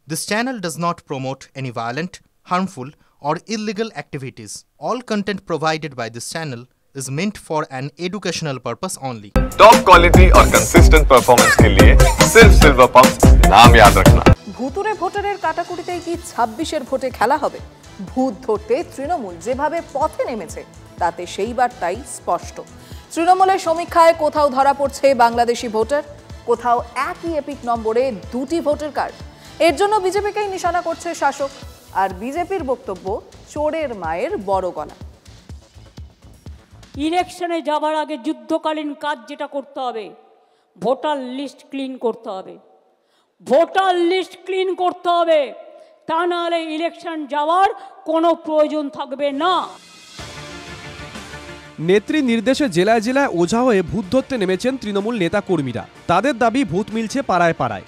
This channel does not promote any violent, harmful, or illegal activities. All content provided by this channel is meant for an educational purpose only. Top quality और consistent performance के लिए सिर्फ silver pump नाम याद रखना। ভুতুরে ভোটারের কাটাকুটিতে কি ২৬-এর ভোটে খেলা হবে? ভূত ধরতে তৃণমূল যেভাবে পথে নেমেছে তাতে সেই বার্তাই স্পষ্ট। তৃণমূলের সমীক্ষায় কোথাও ধরা পড়ছে বাংলাদেশি ভোটার, কোথাও একই এপিক নম্বরে দুটি ভোটার কার্ড। এর জন্য বিজেপিকেই নিশানা করছে শাসক, আর বিজেপির বক্তব্য চোরের মায়ের বড় গলা। ইলেকশনে যাবার আগে যুদ্ধকালীন কাজ যেটা করতে হবে, ভোটার লিস্ট ক্লিন করতে হবে। ভোটার লিস্ট ক্লিন করতে হবে, তা নাহলে ইলেকশন যাওয়ার কোনো প্রয়োজন থাকবে না। নেত্রী নির্দেশে জেলায় জেলায় ওঝা হয়ে ভূত ধরতে নেমেছেন তৃণমূল নেতা কর্মীরা। তাদের দাবি ভূত মিলছে পাড়ায় পাড়ায়।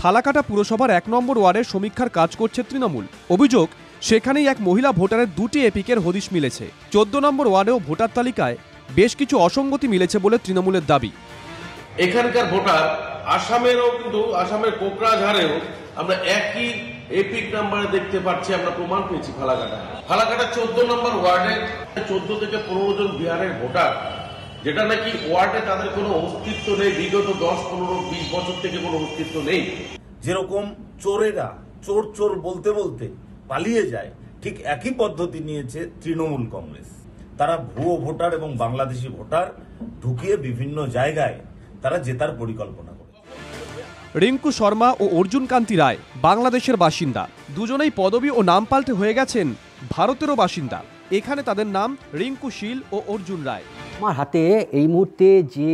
ফালাকাটা পুরসভার ১ নম্বর ওয়ার্ডের সমীক্ষার কাজ করছে তৃণমূল। অভিযোগ, সেখানেই এক মহিলা ভোটারের দুটি এপিকের হদিশ মিলেছে। ১৪ নম্বর ওয়ার্ডেও ভোটার তালিকায় বেশ কিছু অসঙ্গতি মিলেছে বলে তৃণমূলের দাবি। এখানকার ভোটার আসামেরও, কিন্তু আসামের কোকরাঝাড়েও আমরা একই এপিক নাম্বারে দেখতে পাচ্ছি। আমরা প্রমাণ পেয়েছি ফালাকাটা ১৪ নম্বর ওয়ার্ডে ১৪ থেকে ১৫ জন বিহারের ভোটার, যেটা নাকি ওয়ার্ডে তাদের কোনো অস্তিত্ব নেই, বিগত ১০, ১৫, ২০ বছর থেকে কোনো অস্তিত্ব নেই। যেরকম চোরেরা চোর চোর বলতে বলতে পালিয়ে যায়, ঠিক একই পদ্ধতি নিয়েছে তৃণমূল কংগ্রেস। তারা ভুয়ো ভোটার এবং বাংলাদেশি ভোটার ঢুকিয়ে বিভিন্ন জায়গায় তারা জেতার পরিকল্পনা করে। রিঙ্কু শর্মা ও অর্জুন কান্তি রায় বাংলাদেশের বাসিন্দা। দুজনেই পদবি ও নাম পাল্টে হয়ে গেছেন ভারতেরও বাসিন্দা। এখানে তাদের নাম রিঙ্কু শীল ও অর্জুন রায়। আমার হাতে এই মুহূর্তে যে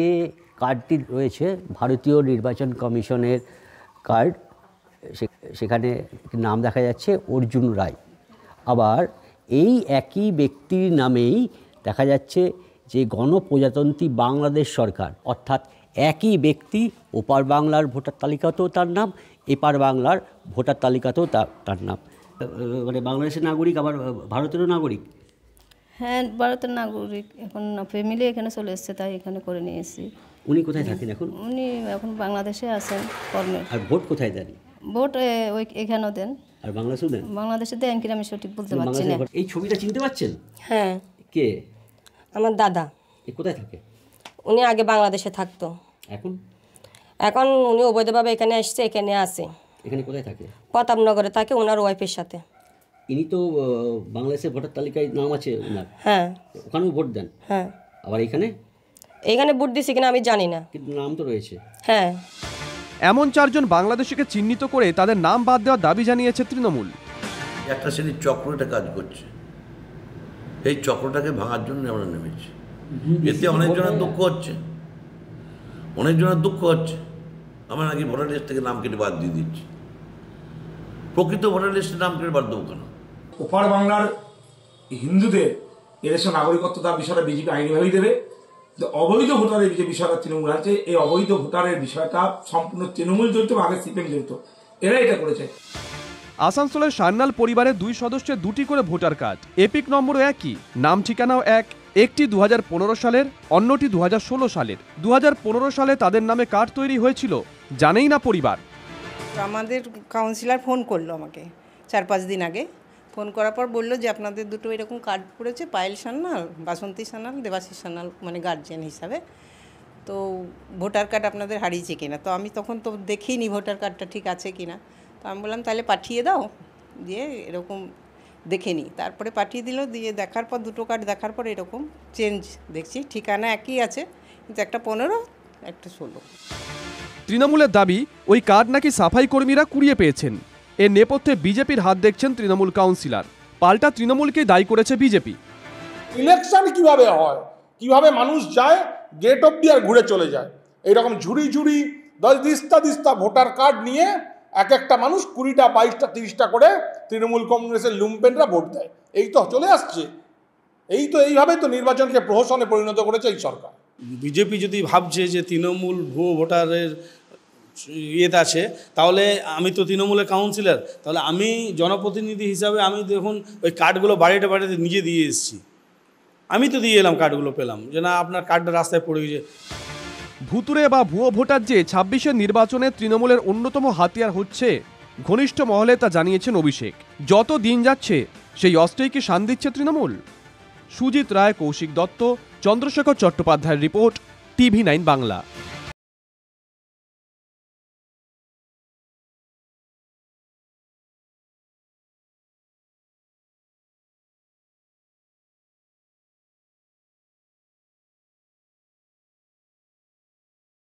কার্ডটি রয়েছে ভারতীয় নির্বাচন কমিশনের কার্ড, সেখানে নাম দেখা যাচ্ছে অর্জুন রায়। আবার এই একই ব্যক্তির নামেই দেখা যাচ্ছে যে গণপ্রজাতন্ত্রী বাংলাদেশ সরকার, অর্থাৎ একই ব্যক্তি ওপার বাংলার ভোটার তালিকাতেও তার নাম, এপার বাংলার ভোটার তালিকাতেও তার নাম। মানে বাংলাদেশের নাগরিক, আবার ভারতেরও নাগরিক। হ্যাঁ, ভারতের নাগরিক। এখন ফ্যামিলি এখানে চলে এসছে, তাই এখানে করে নিয়ে এসেছি। উনি কোথায় থাকেন এখন? উনি এখন বাংলাদেশে আছেন কর্মে। আর ভোট কোথায় দেন? ভোট ওই এখানেও দেন। আর বাংলাদেশেও দেন? বাংলাদেশে দেন কিনা আমি সঠিক বলতে পারছি না। এই ছবিটা চিনতে পারছেন? হ্যাঁ। কে? আমার দাদা। কোথায় থাকে? উনি আগে বাংলাদেশে থাকতো। এখন? এখন উনি অবৈধভাবে এখানে আসছে, এখানে আছে। এখানে কোথায় থাকে? প্রতাপনগরে থাকে ওনার ওয়াইফের সাথে। ইনি তো বাংলাদেশের ভোটার তালিকায় নাম আছে ওনার। হ্যাঁ। ওখানেও ভোট দেন? হ্যাঁ। আবার এইখানে ভোট দিছি কিনা আমি জানি না, কিন্তু নাম তো রয়েছে। হ্যাঁ। এমন ৪ জন বাংলাদেশিকে চিহ্নিত করে তাদের নাম বাদ দেওয়ার দাবি জানিয়েছে তৃণমূল। একটা শ্রেণীর চক্রটা কাজ করছে, এই চক্রটাকে ভাঙার জন্য আমরা নেমেছি। এতে অনেকজনের দুঃখ হচ্ছে, আমরা নাকি ভোটার লিস্ট থেকে নাম কেটে বাদ দিয়ে দিচ্ছি। প্রকৃত ভোটার লিস্টে নাম কেটে বাদ দেবো কেন? ওপার বাংলার হিন্দুদের এদেশের নাগরিকত্ব তার বিষয়টা বিজেপি আইনিভাবেই দেবে। অবৈধ ভোটারের যে বিষয়টা তৃণমূল আছে, এই অবৈধ ভোটারের বিষয়টা সম্পূর্ণ তৃণমূল জড়িত, আগে সিপিএম জড়িত, এরা এটা করেছে। আসানসোলের সান্যাল পরিবারের ২ সদস্যের ২টি করে ভোটার কার্ড, এপিক নম্বরও একই, নাম ঠিকানাও এক। একটি ২০১৫ সালের, অন্যটি ২০১৬ সালের। ২০১৫ সালে তাদের নামে কার্ড তৈরি হয়েছিল, জানেই না পরিবার। আমাদের কাউন্সিলর ফোন করলো আমাকে ৪-৫ দিন আগে। ফোন করার পর বললো যে আপনাদের দুটো এরকম কার্ড পড়েছে, পায়েল সান্যাল, বাসন্তী সান্যাল, দেবাশিস সান্যাল, মানে গার্জিয়ান হিসাবে। তো ভোটার কার্ড আপনাদের হারিয়েছে কিনা। তো আমি তখন তো দেখিনি ভোটার কার্ডটা ঠিক আছে কিনা। তো আমি বললাম তাহলে পাঠিয়ে দাও, দিয়ে এরকম দেখে নিই। তারপরে পাঠিয়ে দিল, দিয়ে দেখার পর দুটো কার্ড দেখার পর এরকম চেঞ্জ দেখছি, ঠিকানা একই আছে, কিন্তু একটা ১৫, একটা ১৬। তৃণমূলের দাবি ওই কার্ড নাকি সাফাই কর্মীরা কুড়িয়ে পেয়েছেন। এর নেপথ্যে বিজেপির হাত দেখছেন তৃণমূল কাউন্সিলর। পাল্টা তৃণমূলকেই দায়ী করেছে বিজেপি। ইলেকশন কিভাবে হয়, কিভাবে মানুষ যায় গেট অব্দি আর ঘুরে চলে যায়, এইরকম ঝুড়ি ঝুড়ি 10-20টা ভোটার কার্ড নিয়ে এক একটা মানুষ 20টা, 22টা, 30টা করে তৃণমূল কংগ্রেসের লুম্পেনরা ভোট দেয়। এই তো চলে আসছে, এইভাবে তো নির্বাচনকে প্রহসনে পরিণত করেছে এই সরকার। বিজেপি যদি ভাবছে যে তৃণমূল ভুয়ো ভোটারের ইয়েতে আছে, তাহলে আমি তো তৃণমূলের কাউন্সিলর, তাহলে আমি জনপ্রতিনিধি হিসাবে আমি দেখুন ওই কার্ডগুলো বাড়িতে নিজে দিয়ে এসেছি। আমি তো দিয়ে এলাম, কার্ডগুলো পেলাম যে না আপনার কার্ডটা রাস্তায় পড়ে গেছে। ভুতুরে বা ভুয়ো ভোটার যে ২৬-এর নির্বাচনে তৃণমূলের অন্যতম হাতিয়ার হচ্ছে ঘনিষ্ঠ মহলে তা জানিয়েছেন অভিষেক। যত দিন যাচ্ছে সেই অস্ত্রেই কি শান দিচ্ছে তৃণমূল? সুজিত রায়, কৌশিক দত্ত, চন্দ্রশেখর চট্টোপাধ্যায়ের রিপোর্ট, TV9 বাংলা।